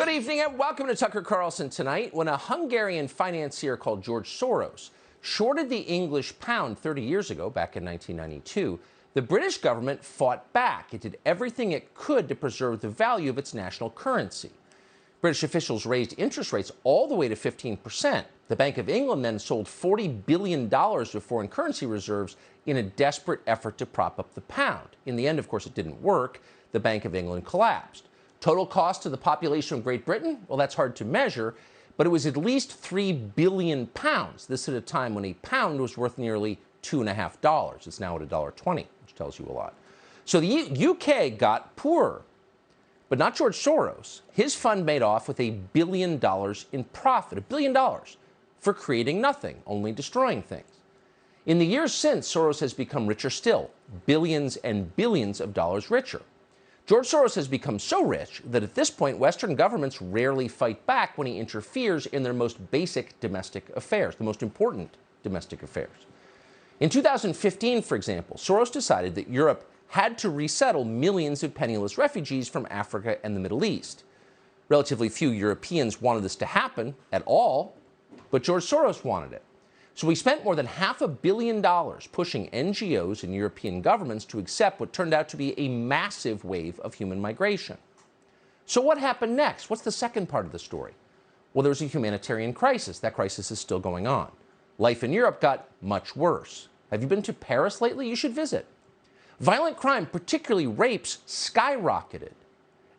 Good evening and welcome to Tucker Carlson Tonight. When a Hungarian financier called George Soros shorted the English pound 30 years ago, back in 1992, the British government fought back. It did everything it could to preserve the value of its national currency. British officials raised interest rates all the way to 15%. The Bank of England then sold $40 billion of foreign currency reserves in a desperate effort to prop up the pound. In the end, of course, it didn't work. The Bank of England collapsed. Total cost to the population of Great Britain? Well, that's hard to measure, but it was at least 3 billion pounds. This at a time when a pound was worth nearly $2.50. It's now at $1.20, which tells you a lot. So the UK got poorer, but not George Soros. His fund made off with $1 billion in profit, $1 billion, for creating nothing, only destroying things. In the years since, Soros has become richer still, billions and billions of dollars richer. George Soros has become so rich that at this point, Western governments rarely fight back when he interferes in their most basic domestic affairs, the most important domestic affairs. In 2015, for example, Soros decided that Europe had to resettle millions of penniless refugees from Africa and the Middle East. Relatively few Europeans wanted this to happen at all, but George Soros wanted it. So we spent more than $500 million pushing NGOs and European governments to accept what turned out to be a massive wave of human migration. So what happened next? What's the second part of the story? Well, there was a humanitarian crisis. That crisis is still going on. Life in Europe got much worse. Have you been to Paris lately? You should visit. Violent crime, particularly rapes, skyrocketed.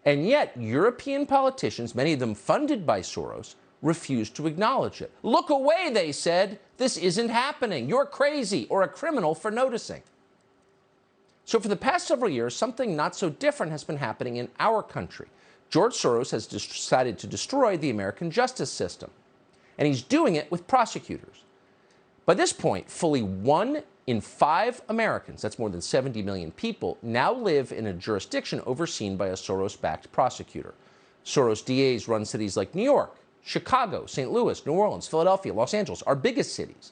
And yet, European politicians, many of them funded by Soros, refused to acknowledge it. Look away, they said. This isn't happening. You're crazy or a criminal for noticing. So for the past several years, something not so different has been happening in our country. George Soros has decided to destroy the American justice system. And he's doing it with prosecutors. By this point, fully 1 in 5 Americans, that's more than 70 million people, now live in a jurisdiction overseen by a Soros-backed prosecutor. Soros DAs run cities like New York, Chicago, St. Louis, New Orleans, Philadelphia, Los Angeles, our biggest cities.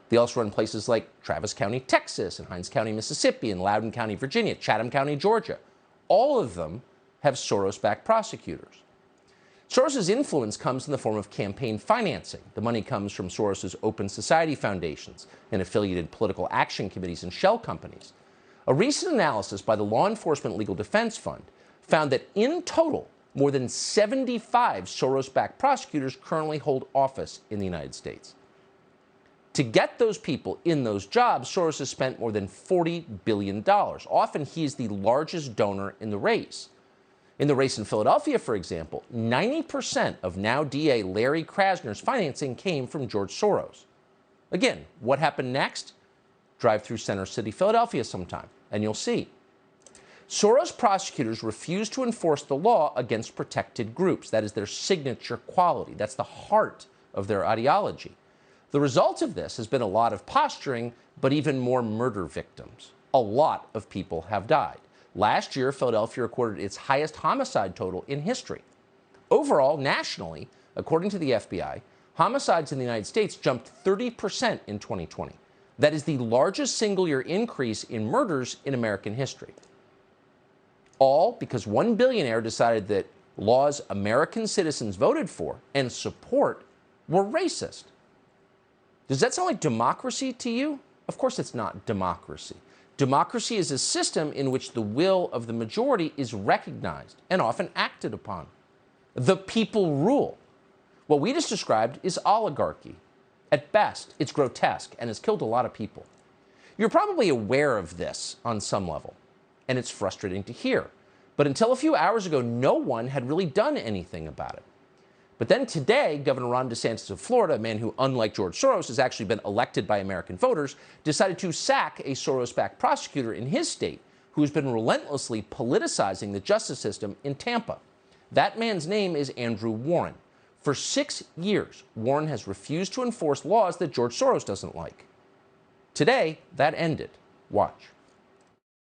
They also run places like Travis County, Texas, and Hinds County, Mississippi, and Loudoun County, Virginia, Chatham County, Georgia. All of them have Soros-backed prosecutors. Soros' influence comes in the form of campaign financing. The money comes from Soros' Open Society foundations and affiliated political action committees and shell companies. A recent analysis by the Law Enforcement Legal Defense Fund found that in total, more than 75 Soros-backed prosecutors currently hold office in the United States. To get those people in those jobs, Soros has spent more than $40 billion. Often, he is the largest donor in the race. In the race in Philadelphia, for example, 90% of now DA Larry Krasner's financing came from George Soros. Again, what happened next? Drive through Center City, Philadelphia sometime, and you'll see. Soros prosecutors refuse to enforce the law against protected groups. That is their signature quality. That's the heart of their ideology. The result of this has been a lot of posturing, but even more murder victims. A lot of people have died. Last year, Philadelphia recorded its highest homicide total in history. Overall, nationally, according to the FBI, homicides in the United States jumped 30% in 2020. That is the largest single-year increase in murders in American history. All because one billionaire decided that laws American citizens voted for and support were racist. Does that sound like democracy to you? Of course it's not democracy. Democracy is a system in which the will of the majority is recognized and often acted upon. The people rule. What we just described is oligarchy. At best, it's grotesque and has killed a lot of people. You're probably aware of this on some level, and it's frustrating to hear. But until a few hours ago, no one had really done anything about it. But then today, Governor Ron DeSantis of Florida, a man who, unlike George Soros, has actually been elected by American voters, decided to sack a Soros-backed prosecutor in his state who's been relentlessly politicizing the justice system in Tampa. That man's name is Andrew Warren. For 6 years, Warren has refused to enforce laws that George Soros doesn't like. Today, that ended. Watch.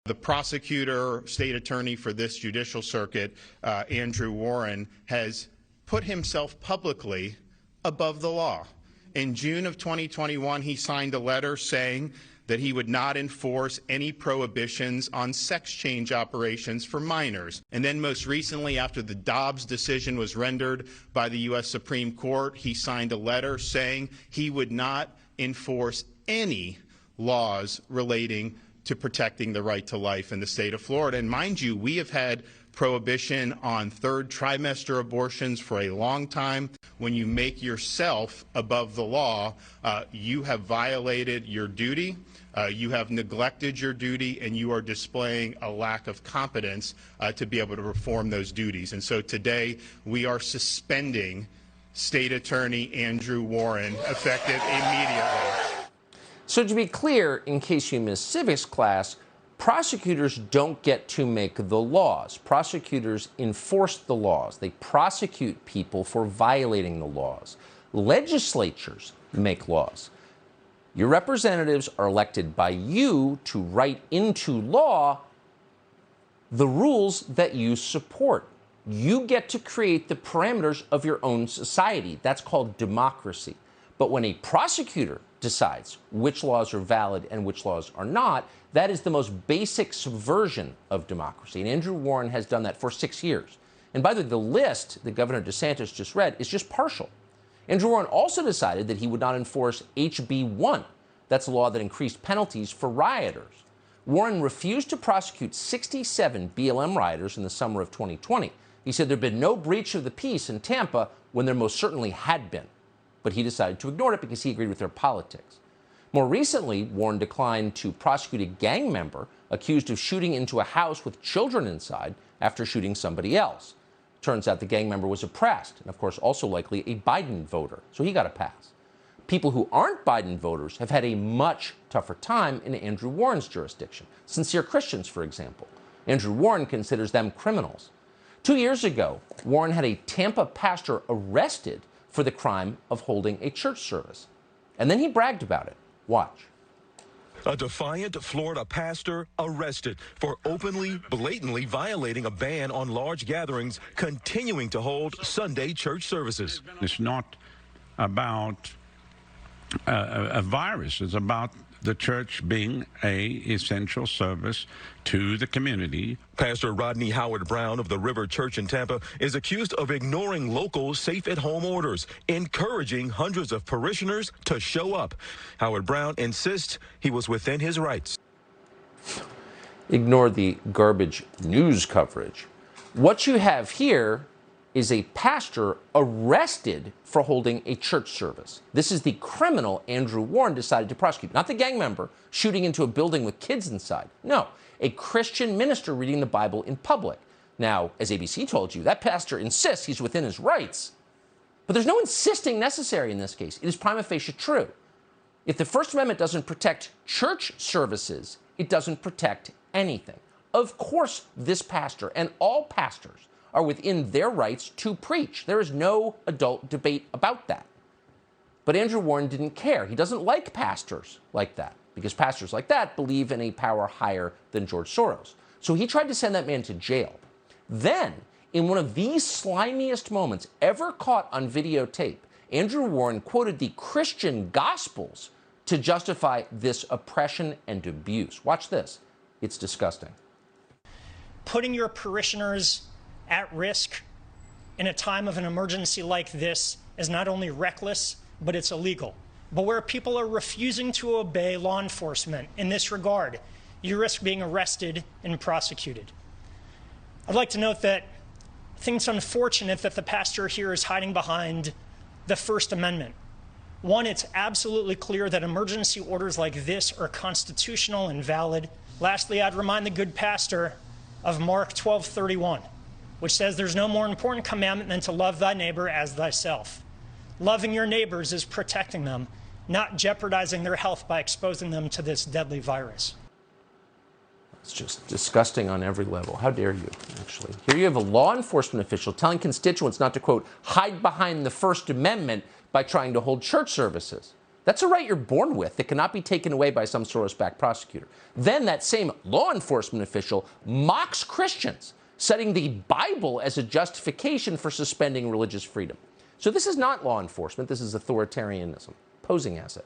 The prosecutor, state attorney for this judicial circuit, Andrew Warren, has put himself publicly above the law. In June of 2021, he signed a letter saying that he would not enforce any prohibitions on sex change operations for minors. And then most recently, after the Dobbs decision was rendered by the U.S. Supreme Court, he signed a letter saying he would not enforce any laws relating to protecting the right to life in the state of Florida. And mind you, we have had prohibition on third trimester abortions for a long time. When you make yourself above the law, you have violated your duty, you have neglected your duty, and you are displaying a lack of competence to be able to perform those duties. And so today we are suspending State Attorney Andrew Warren, effective immediately. So to be clear, in case you missed civics class, prosecutors don't get to make the laws. Prosecutors enforce the laws. They prosecute people for violating the laws. Legislatures make laws. Your representatives are elected by you to write into law the rules that you support. You get to create the parameters of your own society. That's called democracy. But when a prosecutor decides which laws are valid and which laws are not, that is the most basic subversion of democracy. And Andrew Warren has done that for 6 years. And by the way, the list that Governor DeSantis just read is just partial. Andrew Warren also decided that he would not enforce HB 1. That's a law that increased penalties for rioters. Warren refused to prosecute 67 BLM rioters in the summer of 2020. He said there had been no breach of the peace in Tampa when there most certainly had been. But he decided to ignore it because he agreed with their politics. More recently, Warren declined to prosecute a gang member accused of shooting into a house with children inside after shooting somebody else. Turns out the gang member was oppressed, and of course also likely a Biden voter, so he got a pass. People who aren't Biden voters have had a much tougher time in Andrew Warren's jurisdiction. Sincere Christians, for example. Andrew Warren considers them criminals. 2 years ago, Warren had a Tampa pastor arrested for the crime of holding a church service. And then he bragged about it. Watch. A defiant Florida pastor arrested for openly, blatantly violating a ban on large gatherings, continuing to hold Sunday church services. It's not about a virus. It's about the church being a essential service to the community. Pastor Rodney Howard Brown of the River Church in Tampa is accused of ignoring local safe-at-home orders, encouraging hundreds of parishioners to show up. Howard Brown insists he was within his rights. Ignore the garbage news coverage. What you have here is a pastor arrested for holding a church service. This is the criminal Andrew Warren decided to prosecute, not the gang member shooting into a building with kids inside. No, a Christian minister reading the Bible in public. Now, as ABC told you, that pastor insists he's within his rights. But there's no insisting necessary in this case. It is prima facie true. If the First Amendment doesn't protect church services, it doesn't protect anything. Of course, this pastor and all pastors are within their rights to preach. There is no adult debate about that. But Andrew Warren didn't care. He doesn't like pastors like that, because pastors like that believe in a power higher than George Soros. So he tried to send that man to jail. Then, in one of the slimiest moments ever caught on videotape, Andrew Warren quoted the Christian Gospels to justify this oppression and abuse. Watch this. It's disgusting. Putting your parishioners at risk in a time of an emergency like this is not only reckless, but it's illegal. But where people are refusing to obey law enforcement in this regard, you risk being arrested and prosecuted. I'd like to note that I think it's unfortunate that the pastor here is hiding behind the First Amendment. One, it's absolutely clear that emergency orders like this are constitutional and valid. Lastly, I'd remind the good pastor of Mark 12:31. Which says there's no more important commandment than to love thy neighbor as thyself. Loving your neighbors is protecting them, not jeopardizing their health by exposing them to this deadly virus. It's just disgusting on every level. How dare you, actually? Here you have a law enforcement official telling constituents not to, quote, hide behind the First Amendment by trying to hold church services. That's a right you're born with that cannot be taken away by some Soros-backed prosecutor. Then that same law enforcement official mocks Christians, citing the Bible as a justification for suspending religious freedom. So this is not law enforcement, this is authoritarianism, posing as it.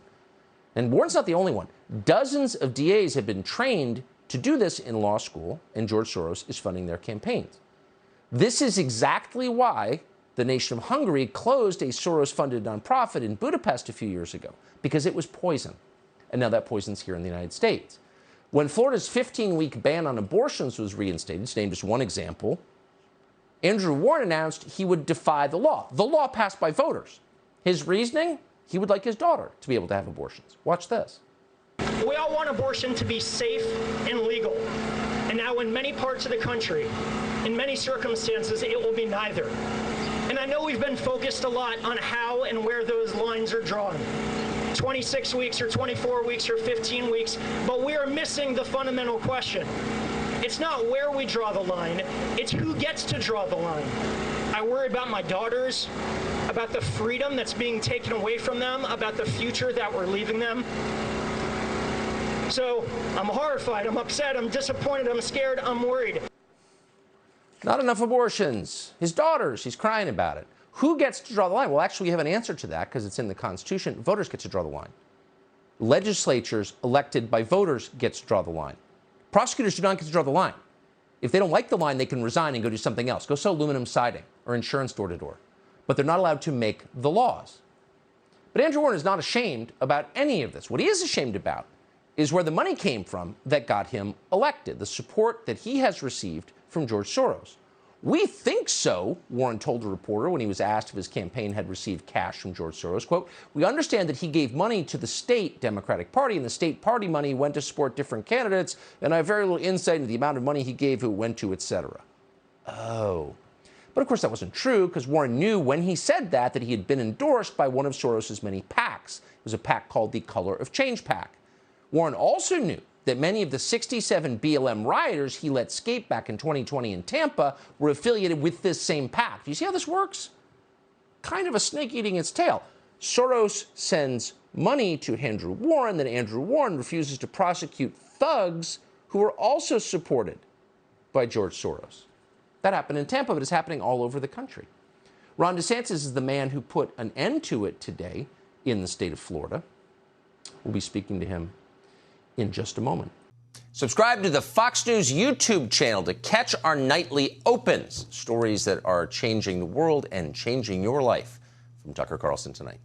And Warren's not the only one. Dozens of DAs have been trained to do this in law school, and George Soros is funding their campaigns. This is exactly why the nation of Hungary closed a Soros-funded nonprofit in Budapest a few years ago, because it was poison. And now that poison's here in the United States. When Florida's 15-week ban on abortions was reinstated, to name just one example, Andrew Warren announced he would defy the law passed by voters. His reasoning? He would like his daughter to be able to have abortions. Watch this. We all want abortion to be safe and legal. And now in many parts of the country, in many circumstances, it will be neither. And I know we've been focused a lot on how and where those lines are drawn. 26 weeks or 24 weeks or 15 weeks, but we are missing the fundamental question. It's not where we draw the line, it's who gets to draw the line. I worry about my daughters, about the freedom that's being taken away from them, about the future that we're leaving them. So I'm horrified, I'm upset, I'm disappointed, I'm scared, I'm worried. Not enough abortions. His daughters, he's crying about it. Who gets to draw the line? Well, actually, we have an answer to that because it's in the Constitution. Voters get to draw the line. Legislatures elected by voters get to draw the line. Prosecutors do not get to draw the line. If they don't like the line, they can resign and go do something else. Go sell aluminum siding or insurance door to door. But they're not allowed to make the laws. But Andrew Warren is not ashamed about any of this. What he is ashamed about is where the money came from that got him elected, the support that he has received from George Soros. We think so, Warren told a reporter when he was asked if his campaign had received cash from George Soros. Quote, we understand that he gave money to the state Democratic Party, and the state party money went to support different candidates, and I have very little insight into the amount of money he gave, who it went to, etc. Oh. But of course that wasn't true, because Warren knew when he said that he had been endorsed by one of Soros's many PACs. It was a PAC called the Color of Change PAC. Warren also knew that many of the 67 BLM rioters he let escape back in 2020 in Tampa were affiliated with this same PAC. Do you see how this works? Kind of a snake eating its tail. Soros sends money to Andrew Warren, then Andrew Warren refuses to prosecute thugs who are also supported by George Soros. That happened in Tampa, but it's happening all over the country. Ron DeSantis is the man who put an end to it today in the state of Florida. We'll be speaking to him in just a moment. Subscribe to the Fox News YouTube channel to catch our nightly opens, stories that are changing the world and changing your life. From Tucker Carlson Tonight.